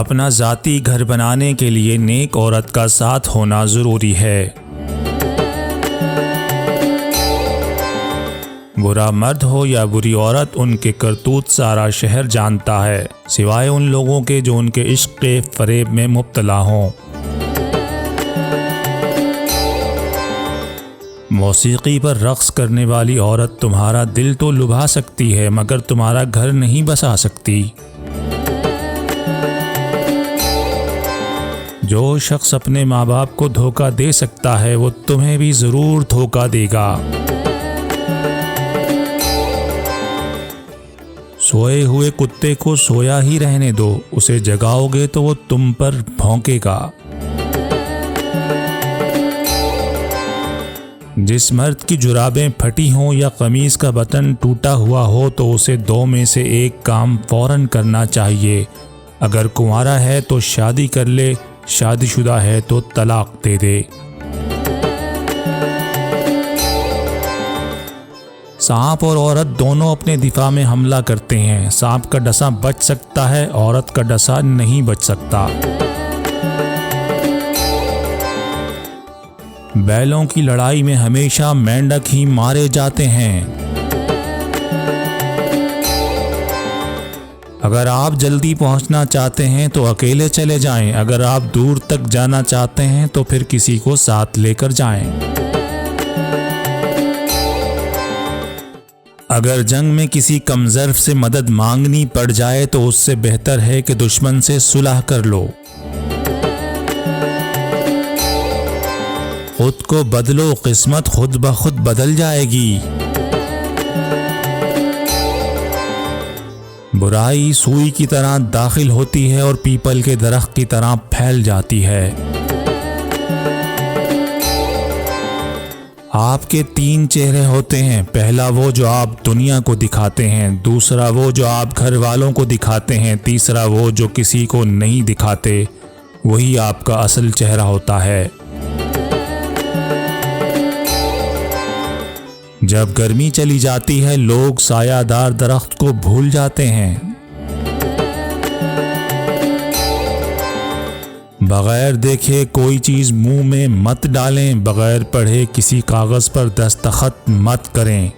अपना ज़ाती घर बनाने के लिए नेक औरत का साथ होना ज़रूरी है। बुरा मर्द हो या बुरी औरत, उनके करतूत सारा शहर जानता है, सिवाय उन लोगों के जो उनके इश्क के फरेब में मुब्तला हों। मौसीकी पर रक़्स करने वाली औरत तुम्हारा दिल तो लुभा सकती है, मगर तुम्हारा घर नहीं बसा सकती। जो शख्स अपने माँ बाप को धोखा दे सकता है, वो तुम्हें भी ज़रूर धोखा देगा। सोए हुए कुत्ते को सोया ही रहने दो, उसे जगाओगे तो वो तुम पर भौंकेगा। जिस मर्द की जुराबें फटी हों या कमीज़ का बटन टूटा हुआ हो, तो उसे दो में से एक काम फ़ौरन करना चाहिए। अगर कुंवारा है तो शादी कर ले, शादीशुदा है तो तलाक दे दे। सांप और औरत दोनों अपने दिफा में हमला करते हैं। सांप का डसा बच सकता है, औरत का डसा नहीं बच सकता। बैलों की लड़ाई में हमेशा मेंढक ही मारे जाते हैं। अगर आप जल्दी पहुंचना चाहते हैं तो अकेले चले जाएं। अगर आप दूर तक जाना चाहते हैं तो फिर किसी को साथ लेकर जाएं। अगर जंग में किसी कमज़र्फ से मदद मांगनी पड़ जाए तो उससे बेहतर है कि दुश्मन से सुलह कर लो। खुद को बदलो, किस्मत खुद ब खुद बदल जाएगी। बुराई सुई की तरह दाखिल होती है और पीपल के दरख्त की तरह फैल जाती है। आपके तीन चेहरे होते हैं। पहला वो जो आप दुनिया को दिखाते हैं, दूसरा वो जो आप घर वालों को दिखाते हैं, तीसरा वो जो किसी को नहीं दिखाते। वही आपका असल चेहरा होता है। जब गर्मी चली जाती है, लोग सायादार दरख्त को भूल जाते हैं। बगैर देखे कोई चीज़ मुंह में मत डालें। बगैर पढ़े किसी कागज़ पर दस्तखत मत करें।